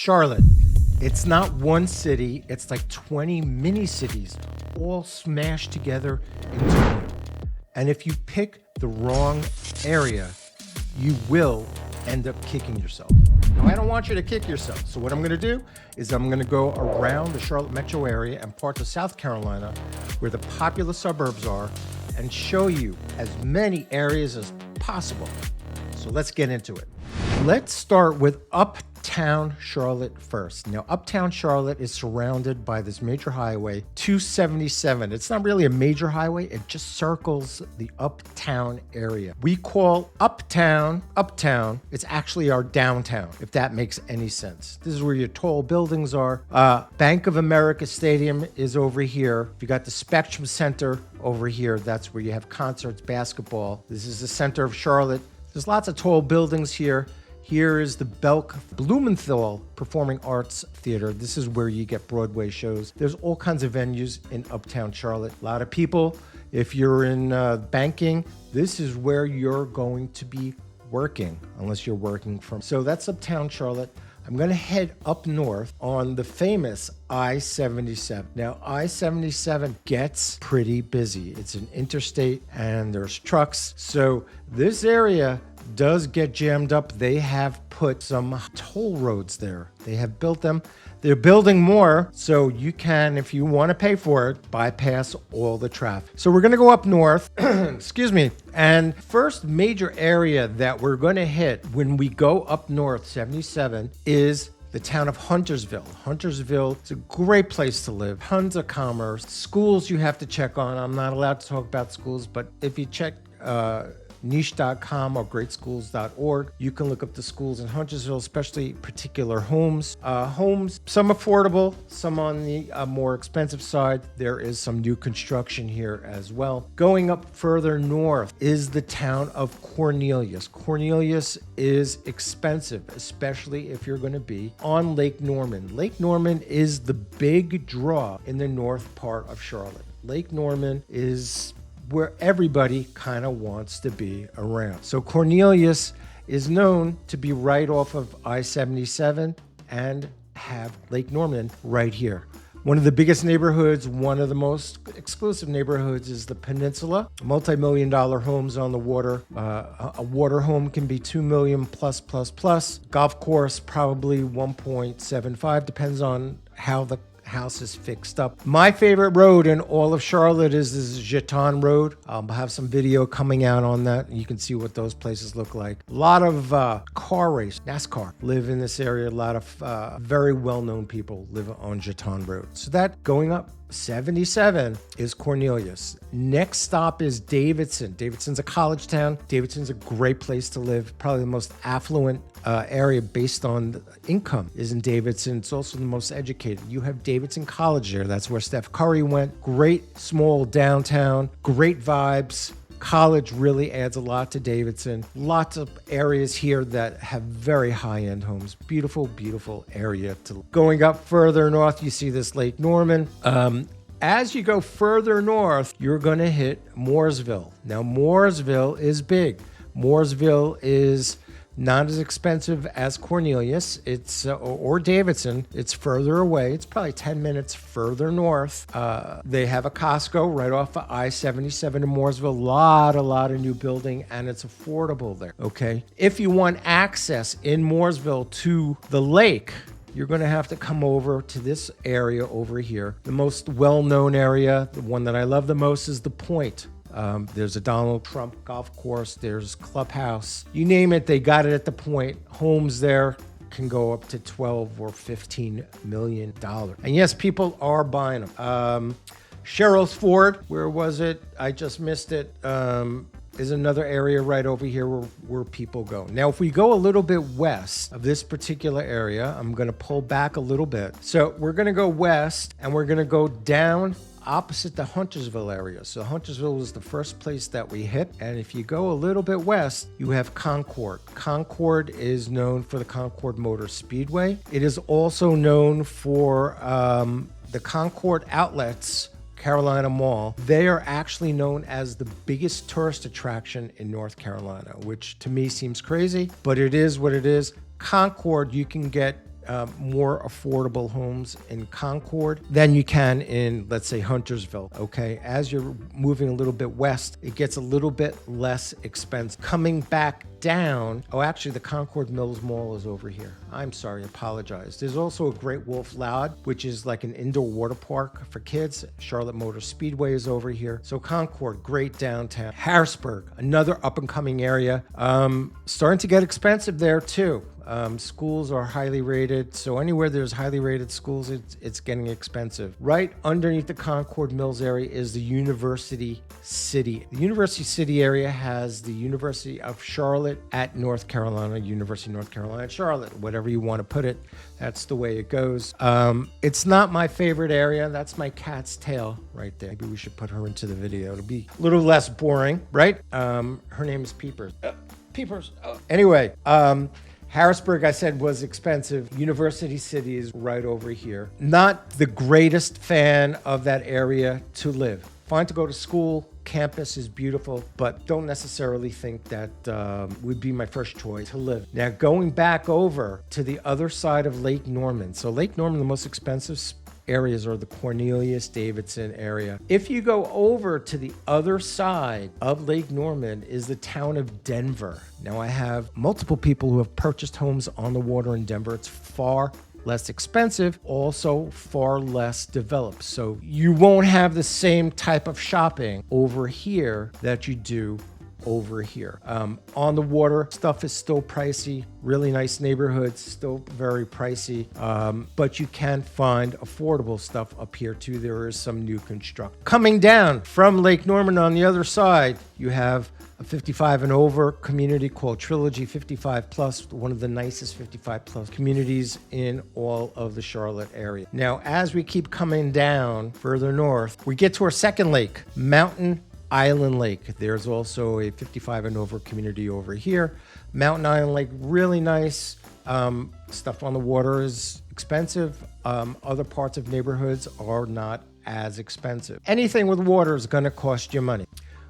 Charlotte. It's not one city, it's like 20 mini cities all smashed together into one. And if you pick the wrong area, you will end up kicking yourself. Now, I don't want you to kick yourself. So what I'm gonna do is I'm gonna go around the Charlotte metro area and parts of South Carolina where the populous suburbs are and show you as many areas as possible. So let's get into it. Let's start with Uptown Charlotte first. Now, Uptown Charlotte is surrounded by this major highway, 277. It's not really a major highway, it just circles the Uptown area. We call Uptown. It's actually our downtown, if that makes any sense. This is where your tall buildings are. Bank of America Stadium is over here. You got the Spectrum Center over here. That's where you have concerts, basketball. This is the center of Charlotte. There's lots of tall buildings here. Here is the Belk Blumenthal Performing Arts Theater. This is where you get Broadway shows. There's all kinds of venues in Uptown Charlotte. A lot of people, if you're in banking, this is where you're going to be working, unless you're working from. So that's Uptown Charlotte. I'm gonna head up north on the famous I-77. Now, I-77 gets pretty busy. It's an interstate and there's trucks. So this area does get jammed up. They have put some toll roads there. They have built them. They're building more, so you can, if you want to pay for it, bypass all the traffic. So we're going to go up north, excuse me, and first major area that we're going to hit when we go up north, 77, is the town of Huntersville. Huntersville is a great place to live. Tons of commerce. Schools you have to check on. I'm not allowed to talk about schools, but if you check niche.com or greatschools.org. You can look up the schools in Huntersville, especially particular homes. Some affordable, some on the more expensive side. There is some new construction here as well. Going up further north is the town of Cornelius. Cornelius is expensive, especially if you're going to be on Lake Norman. Lake Norman is the big draw in the north part of Charlotte. Lake Norman is where everybody kind of wants to be around. So Cornelius is known to be right off of I-77 and have Lake Norman right here. One of the biggest neighborhoods, one of the most exclusive neighborhoods is the Peninsula. Multi-million-dollar homes on the water. A water home can be $2 million plus. Golf course, probably 1.75, depends on how the house is fixed up. My favorite road in all of Charlotte is this Jeton Road. I'll have some video coming out on that. You can see what those places look like. A lot of car race, NASCAR, live in this area. A lot of very well-known people live on Jeton Road. So that going up 77 is Cornelius. Next stop is Davidson. Davidson's a college town. Davidson's a great place to live. Probably the most affluent area based on income is in Davidson. It's also the most educated. You have Davidson College there. That's where Steph Curry went. Great small downtown, great vibes. College really adds a lot to Davidson. Lots of areas here that have very high-end homes. Beautiful, beautiful area to. Going up further north, you see this Lake Norman. As you go further north, you're going to hit Mooresville. Now, Mooresville is big. Mooresville is not as expensive as Cornelius. It's or Davidson. It's further away. It's probably 10 minutes further north. They have a Costco right off of I-77 in Mooresville. A lot of new building, and it's affordable there. Okay, if you want access in Mooresville to the lake, you're going to have to come over to this area over here. The most well-known area, the one that I love the most, is the Point. There's a Donald Trump golf course. There's Clubhouse. You name it, they got it at the Point. Homes there can go up to $12 or $15 million. And yes, people are buying them. Cheryl's Ford, where was it? I just missed it. Is another area right over here where people go. Now, if we go a little bit west of this particular area, I'm going to pull back a little bit. So we're going to go west and we're going to go down opposite the Huntersville area. So Huntersville was the first place that we hit. And if you go a little bit west, you have Concord. Concord is known for the Concord Motor Speedway. It is also known for the Concord Outlets Carolina Mall. They are actually known as the biggest tourist attraction in North Carolina, which to me seems crazy, but it is what it is. Concord, you can get more affordable homes in Concord than you can in, let's say, Huntersville. Okay, as you're moving a little bit west, it gets a little bit less expensive. Coming back down, oh, actually, the Concord Mills Mall is over here. I'm sorry, apologize. There's also a Great Wolf Lodge, which is like an indoor water park for kids. Charlotte Motor Speedway is over here. So Concord, great downtown. Harrisburg, another up-and-coming area. Starting to get expensive there, too. Schools are highly rated, so anywhere there's highly rated schools, it's getting expensive. Right underneath the Concord Mills area is the University City. The University City area has the University of Charlotte at North Carolina, University of North Carolina at Charlotte, whatever you want to put it. That's the way it goes. It's not my favorite area. That's my cat's tail right there. Maybe we should put her into the video. It'll be a little less boring, right? Her name is Peepers. Peepers. Anyway, Harrisburg, I said, was expensive. University City is right over here. Not the greatest fan of that area to live. Fine to go to school. Campus is beautiful, but don't necessarily think that would be my first choice to live. Now, going back over to the other side of Lake Norman. So Lake Norman, the most expensive areas are the Cornelius Davidson area. If you go over to the other side of Lake Norman is the town of Denver. Now, I have multiple people who have purchased homes on the water in Denver. It's far less expensive, also far less developed. So you won't have the same type of shopping over here that you do over here. On the water, stuff is still pricey. Really nice neighborhoods, still very pricey. But you can find affordable stuff up here too. There is some new construction. Coming down from Lake Norman on the other side, you have a 55 and over community called Trilogy 55 Plus, one of the nicest 55 plus communities in all of the Charlotte area. Now, as we keep coming down further north, we get to our second lake, Mountain Island Lake. There's also a 55 and over community over here. Mountain Island Lake, really nice. Stuff on the water is expensive. Other parts of neighborhoods are not as expensive. Anything with water is going to cost you money.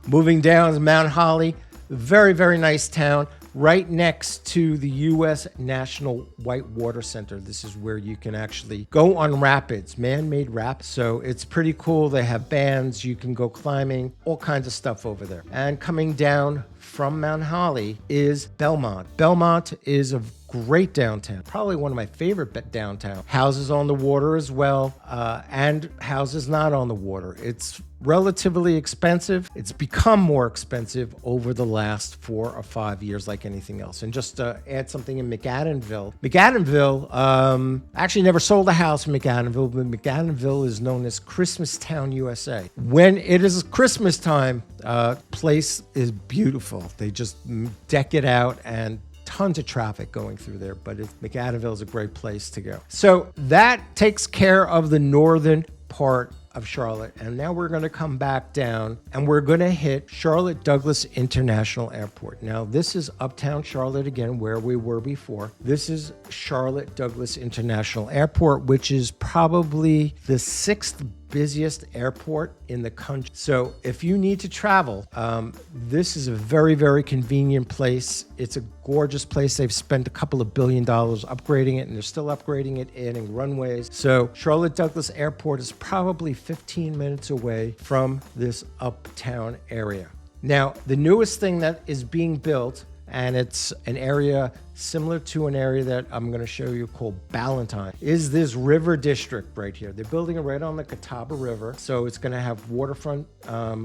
Moving down is Mount Holly, very, very nice town, right next to the U.S. National Whitewater Center. This is where you can actually go on rapids, man-made rapids. So it's pretty cool. They have bands, you can go climbing, all kinds of stuff over there. And coming down from Mount Holly is Belmont. Belmont is a great downtown, probably one of my favorite downtown. Houses on the water as well, and houses not on the water. It's relatively expensive. It's become more expensive over the last 4 or 5 years, like anything else. And just to add something in McAdenville, actually never sold a house in McAdenville, but McAdenville is known as Christmas Town, USA. When it is Christmas time, place is beautiful. They just deck it out and tons of traffic going through there, but McAdenville is a great place to go. So that takes care of the northern part of Charlotte. And now we're going to come back down and we're going to hit Charlotte Douglas International Airport. Now, this is uptown Charlotte again, where we were before. This is Charlotte Douglas International Airport, which is probably the 6th busiest airport in the country. So if you need to travel, this is a very, very convenient place. It's a gorgeous place. They've spent a couple of $1 billion upgrading it, and they're still upgrading it, adding runways. So Charlotte Douglas Airport is probably 15 minutes away from this uptown area. Now, the newest thing that is being built, and it's an area similar to an area that I'm going to show you called Ballantyne, is this river district right here. They're building it right on the Catawba River, so it's going to have waterfront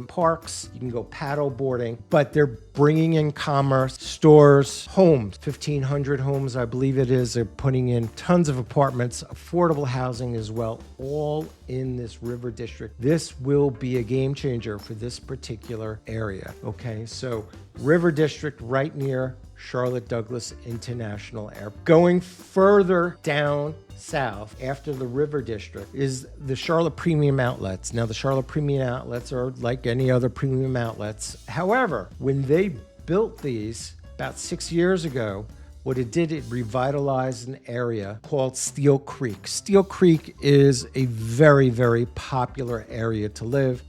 parks. You can go paddle boarding, but they're bringing in commerce, stores, homes, 1,500 homes, I believe it is. They're putting in tons of apartments, affordable housing as well, all in this river district. This will be a game changer for this particular area, okay? So river district right near Charlotte Douglas International Airport. Going further down south after the River District is the Charlotte Premium Outlets. Now, the Charlotte Premium Outlets are like any other premium outlets. However, when they built these about 6 years ago, What it did, it revitalized an area called Steel Creek. Steel Creek is a very, very popular area to live.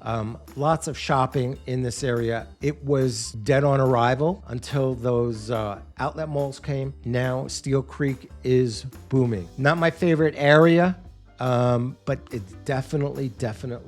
Lots of shopping in this area. It was dead on arrival until those outlet malls came. Now Steel Creek is booming. Not my favorite area, but it's definitely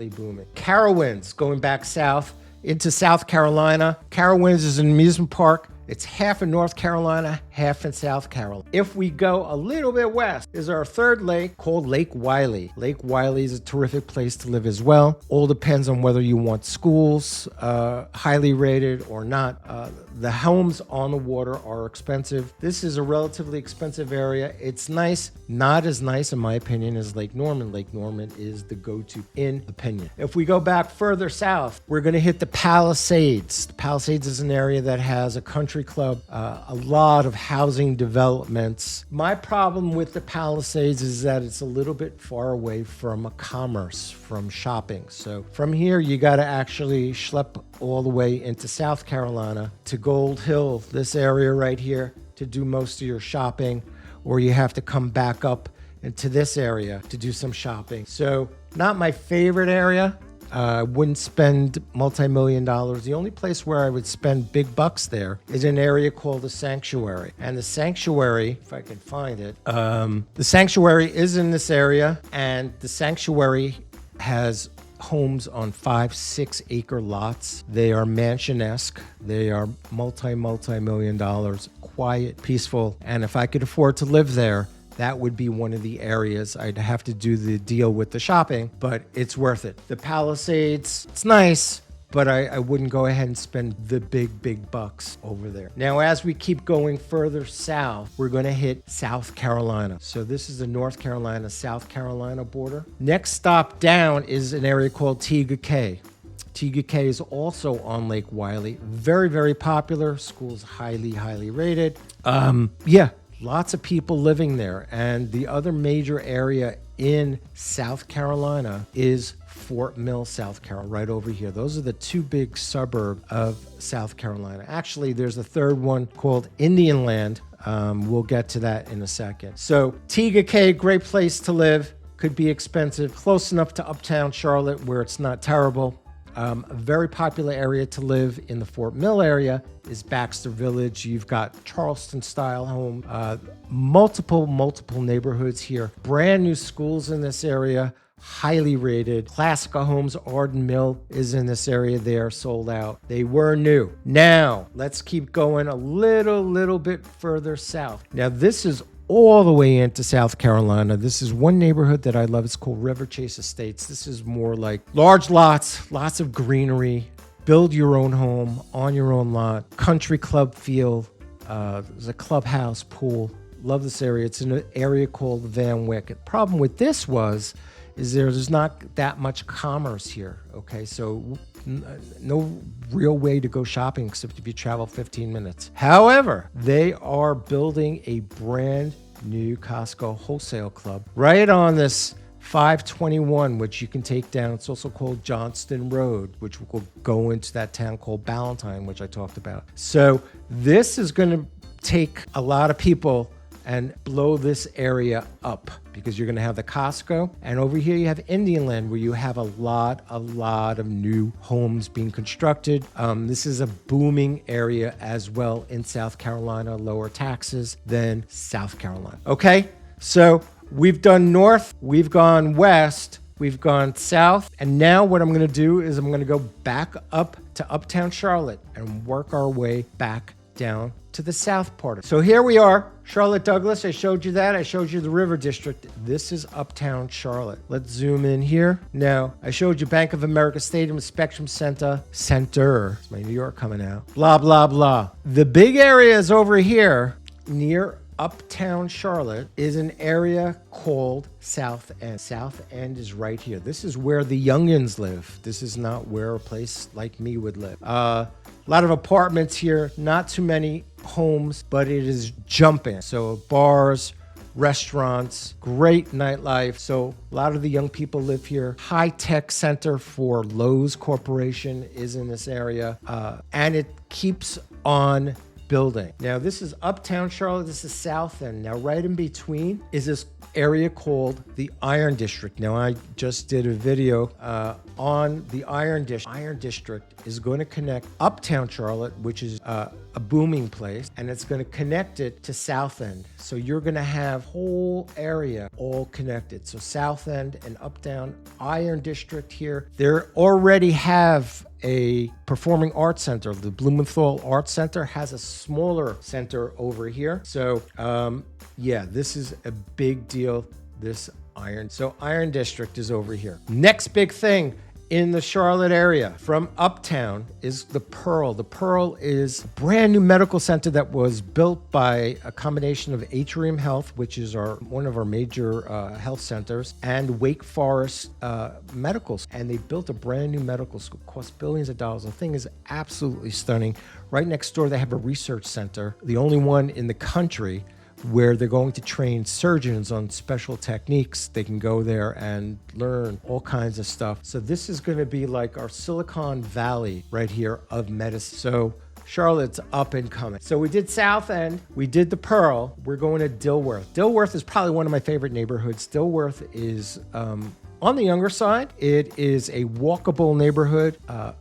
booming. Carowinds, going back south into South Carolina. Carowinds is an amusement park. It's half in North Carolina, half in South Carolina. If we go a little bit west, is our third lake called Lake Wylie. Lake Wylie is a terrific place to live as well. All depends on whether you want schools, highly rated or not. The homes on the water are expensive. This is a relatively expensive area. It's nice, not as nice in my opinion as Lake Norman. Lake Norman is the go-to in opinion. If we go back further south, we're gonna hit the Palisades. The Palisades is an area that has a country club, a lot of housing developments. My problem with the Palisades is that it's a little bit far away from a commerce, from shopping. So from here, you got to actually schlep all the way into South Carolina to Gold Hill, this area right here, to do most of your shopping, or you have to come back up into this area to do some shopping. So not my favorite area. I wouldn't spend multi-million dollars. The only place where I would spend big bucks there is an area called the Sanctuary. And the Sanctuary, if I can find it, the Sanctuary is in this area, and the Sanctuary has homes on 5-6 acre lots. They are mansion-esque. They are multi-million dollars, quiet, peaceful. And if I could afford to live there, that would be one of the areas I'd have to do the deal with the shopping, but it's worth it. The Palisades, it's nice, but I wouldn't go ahead and spend the big bucks over there. Now, as we keep going further south, we're gonna hit South Carolina. So this is the North Carolina, South Carolina border. Next stop down is an area called Tega Cay. Tega Cay is also on Lake Wylie. Very popular. School's highly rated. Lots of people living there. And the other major area in South Carolina is Fort Mill, South Carolina, right over here. Those are the two big suburbs of South Carolina. Actually, there's a third one called Indian Land. We'll get to that in a second. So Tega Cay, great place to live. Could be expensive. Close enough to uptown Charlotte where it's not terrible. A very popular area to live in the Fort Mill area is Baxter Village. You've got Charleston-style home, multiple neighborhoods here. Brand new schools in this area, highly rated. Classica Homes, Arden Mill is in this area. They are sold out. They were new. Now, let's keep going a little bit further south. Now, this is all the way into South Carolina. This is one neighborhood that I love. It's called River Chase Estates. This is more like large lots, lots of greenery, build your own home on your own lot, country club feel. There's a clubhouse, pool. Love this area. It's in an area called Van Wyck. The problem with this is there's not that much commerce here, okay? So no real way to go shopping except if you travel 15 minutes. However, they are building a brand new Costco wholesale club right on this 521, which you can take down. It's also called Johnston Road, which will go into that town called Ballantyne, which I talked about. So this is going to take a lot of people and blow this area up because you're going to have the Costco, and over here you have Indian Land, where you have a lot of new homes being constructed. This is a booming area as well in South Carolina, lower taxes than South Carolina. Okay, so we've done north, we've gone west, we've gone south, and now what I'm going to do is I'm going to go back up to uptown Charlotte and work our way back down to the south part. So here we are, Charlotte Douglas. I showed you that. I showed you the River District. This is uptown Charlotte. Let's zoom in here. Now, I showed you Bank of America Stadium, Spectrum Center. It's my New York coming out. Blah. The big area is over here near uptown Charlotte is an area called South End. South End is right here. This is where the youngins live. This is not where a place like me would live. A lot of apartments here, not too many homes, but it is jumping. So bars, restaurants, great nightlife. So a lot of the young people live here. High-tech center for Lowe's Corporation is in this area. And it keeps on building. Now, this is uptown Charlotte. This is South End. Now, right in between is this area called the Iron District. Now, I just did a video on the Iron District. Iron District is going to connect uptown Charlotte, which is a booming place, and it's going to connect it to South End. So you're going to have whole area all connected. So South End and uptown Iron District here. They already have a performing arts center. The Blumenthal Arts Center has a smaller center over here. So yeah, this is a big deal, this Iron District is over here. Next big thing in the Charlotte area from uptown is the Pearl. The Pearl is a brand new medical center that was built by a combination of Atrium Health, which is one of our major health centers, and Wake Forest Medical. And they built a brand new medical school, cost billions of dollars. The thing is absolutely stunning. Right next door, they have a research center, the only one in the country where they're going to train surgeons on special techniques. They can go there and learn all kinds of stuff. So this is going to be like our Silicon Valley right here of medicine. So Charlotte's up and coming. So we did South End, we did the Pearl, we're going to Dilworth. Dilworth is probably one of my favorite neighborhoods. Dilworth is on the younger side. It is a walkable neighborhood,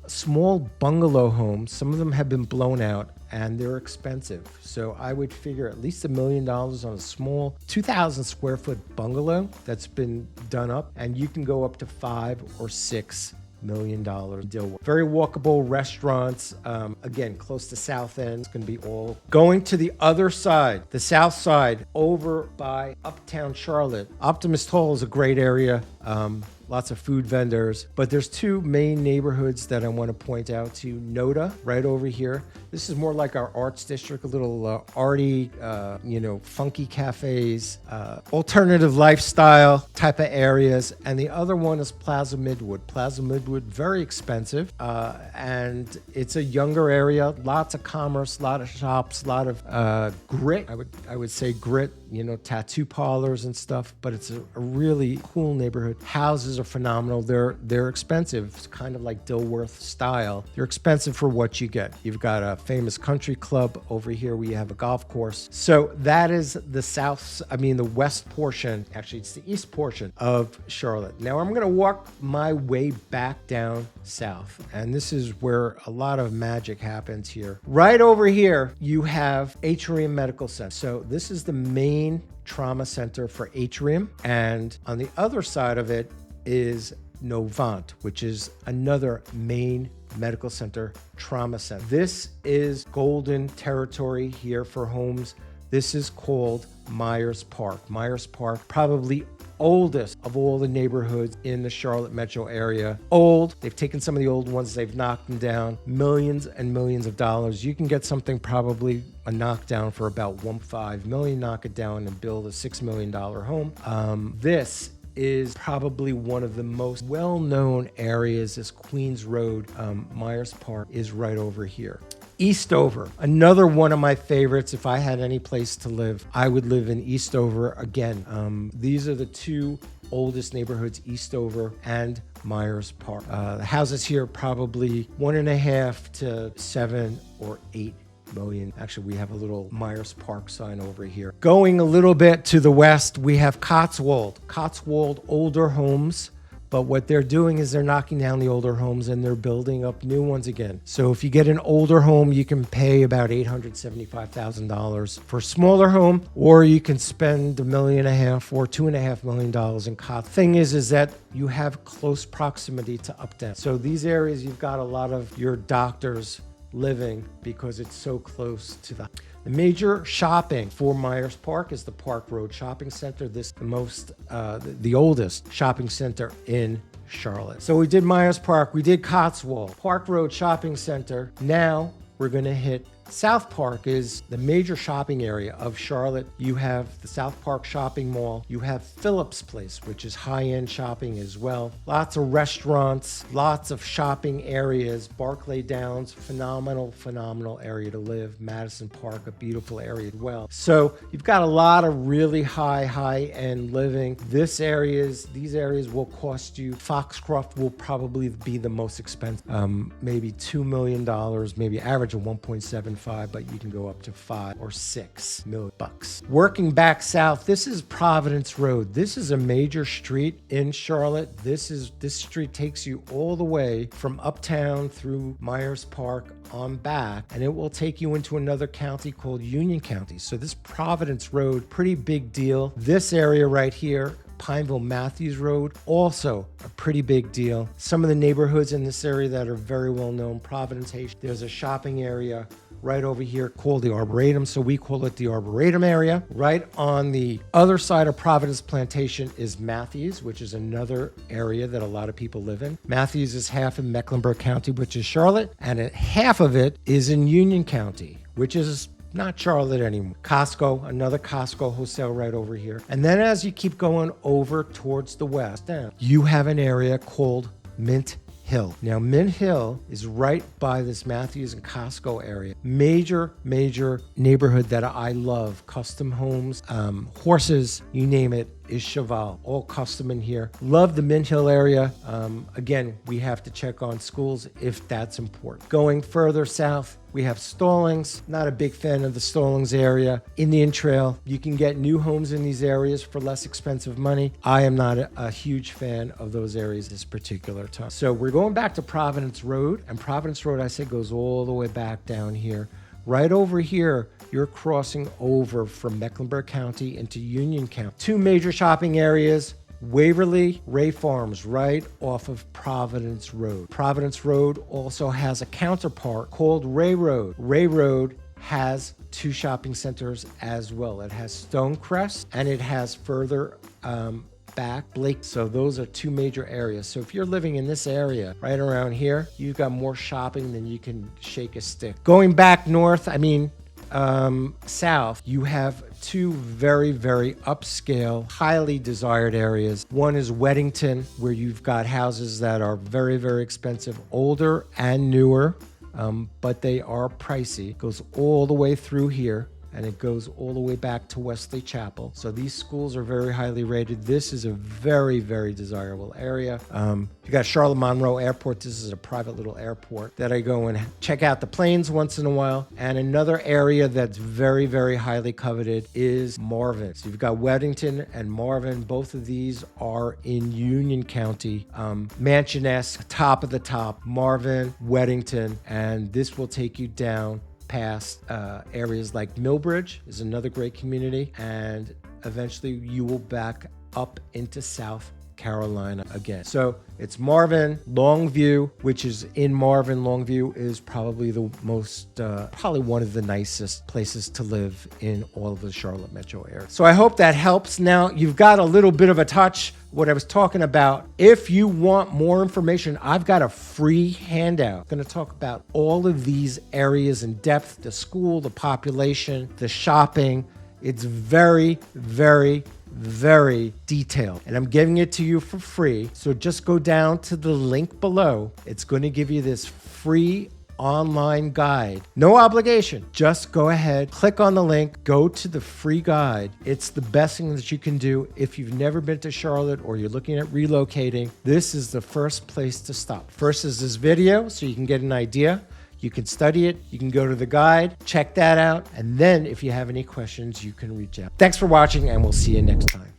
small bungalow homes. Some of them have been blown out and they're expensive. So I would figure at least $1 million on a small 2,000 square foot bungalow that's been done up. And you can go up to $5 or $6 million deal. Very walkable restaurants. Again, close to South End. It's going to be all going to the other side, the south side, over by uptown Charlotte. Optimist Hall is a great area. Lots of food vendors, but there's two main neighborhoods that I want to point out to. Noda, right over here. This is more like our arts district, a little arty, funky cafes, alternative lifestyle type of areas. And the other one is Plaza Midwood. Plaza Midwood, very expensive, and it's a younger area. Lots of commerce, a lot of shops, a lot of grit. I would say grit. Tattoo parlors and stuff, but it's a really cool neighborhood. Houses are phenomenal. They're expensive. It's kind of like Dilworth style. They're expensive for what you get. You've got a famous country club over here. We have a golf course. So that is the west portion. Actually, it's the east portion of Charlotte. Now I'm going to walk my way back down south, and this is where a lot of magic happens here. Right over here, you have Atrium Medical Center. So this is the main trauma center for Atrium, and on the other side of it is Novant, which is another main medical center, trauma center. This is golden territory here for homes. This is called Myers Park. Myers Park, probably oldest of all the neighborhoods in the Charlotte metro area. Old. They've taken some of the old ones, they've knocked them down. Millions and millions of dollars. You can get something probably a knockdown for about $1.5 million, knock it down and build a $6 million home. This is probably one of the most well-known areas. This Queens Road, Myers Park is right over here. Eastover, another one of my favorites. If I had any place to live, I would live in Eastover again. These are the two oldest neighborhoods, Eastover and Myers Park. The houses here probably 1.5 to 7 or 8 million. Actually, we have a little Myers Park sign over here. Going a little bit to the west, we have Cotswold. Cotswold older homes. But what they're doing is they're knocking down the older homes and they're building up new ones again. So if you get an older home, you can pay about $875,000 for a smaller home, or you can spend $1.5 million or $2.5 million in cost. Thing is that you have close proximity to uptown. So these areas, you've got a lot of your doctors living because it's so close to the major shopping for Myers Park is the Park Road Shopping Center. This is the oldest shopping center in Charlotte. So we did Myers Park, we did Cotswold, Park Road Shopping Center. Now we're going to hit South Park is the major shopping area of Charlotte. You have the South Park Shopping Mall. You have Phillips Place, which is high-end shopping as well. Lots of restaurants, lots of shopping areas. Barclay Downs, phenomenal area to live. Madison Park, a beautiful area as well. So you've got a lot of really high-end living. These areas will cost you. Foxcroft will probably be the most expensive, maybe $2 million, maybe average of 1.7 $4.5, but you can go up to $5 or $6 million. Working back south, this is Providence Road. This is a major street in Charlotte. This street takes you all the way from uptown through Myers Park on back, and it will take you into another county called Union County. So this Providence Road, pretty big deal. This area right here, Pineville Matthews Road, also a pretty big deal. Some of the neighborhoods in this area that are very well known, Providence Heights. There's a shopping area right over here called the Arboretum, so we call it the Arboretum area. Right on the other side of Providence Plantation is Matthews, which is another area that a lot of people live in. Matthews is half in Mecklenburg County, which is Charlotte, and half of it is in Union County, which is not Charlotte anymore. Costco, another Costco wholesale right over here. And then as you keep going over towards the west, you have an area called Mint Hill. Now, Mint Hill is right by this Matthews and Costco area. Major neighborhood that I love. Custom homes, horses, you name it, is Cheval. All custom in here. Love the Mint Hill area. Again, we have to check on schools if that's important. Going further south, we have Stallings. Not a big fan of the Stallings area. Indian Trail, you can get new homes in these areas for less expensive money. I am not a huge fan of those areas this particular time. So we're going back to Providence Road, and Providence Road, I said, goes all the way back down here. Right over here, you're crossing over from Mecklenburg County into Union County. Two major shopping areas, Waverly, Ray Farms, right off of Providence Road. Providence Road also has a counterpart called Ray Road. Ray Road has two shopping centers as well. It has Stonecrest and it has further back Blake. So those are two major areas. So if you're living in this area right around here, you've got more shopping than you can shake a stick. Going back north, south, you have two very upscale, highly desired areas. One is Weddington, where you've got houses that are very expensive, older and newer, but they are pricey. It goes all the way through here, and it goes all the way back to Wesley Chapel. So these schools are very highly rated. This is a very desirable area. You got Charlotte Monroe Airport. This is a private little airport that I go and check out the planes once in a while. And another area that's very highly coveted is Marvin. So you've got Weddington and Marvin. Both of these are in Union County. Mansion-esque, top of the top, Marvin, Weddington, and this will take you down past areas like Millbridge is another great community, and eventually you will back up into South Carolina again. So it's Marvin, Longview, which is in Marvin. Longview is probably the most, probably one of the nicest places to live in all of the Charlotte metro area. So I hope that helps. Now you've got a little bit of a touch what I was talking about. If you want more information, I've got a free handout. I'm going to talk about all of these areas in depth, the school, the population, the shopping. It's very detailed, and I'm giving it to you for free. So just go down to the link below. It's going to give you this free online guide. No obligation. Just go ahead, click on the link, go to the free guide. It's the best thing that you can do if you've never been to Charlotte or you're looking at relocating. This is the first place to stop. First is this video, so you can get an idea. You can study it. You can go to the guide, check that out. And then if you have any questions, you can reach out. Thanks for watching, and we'll see you next time.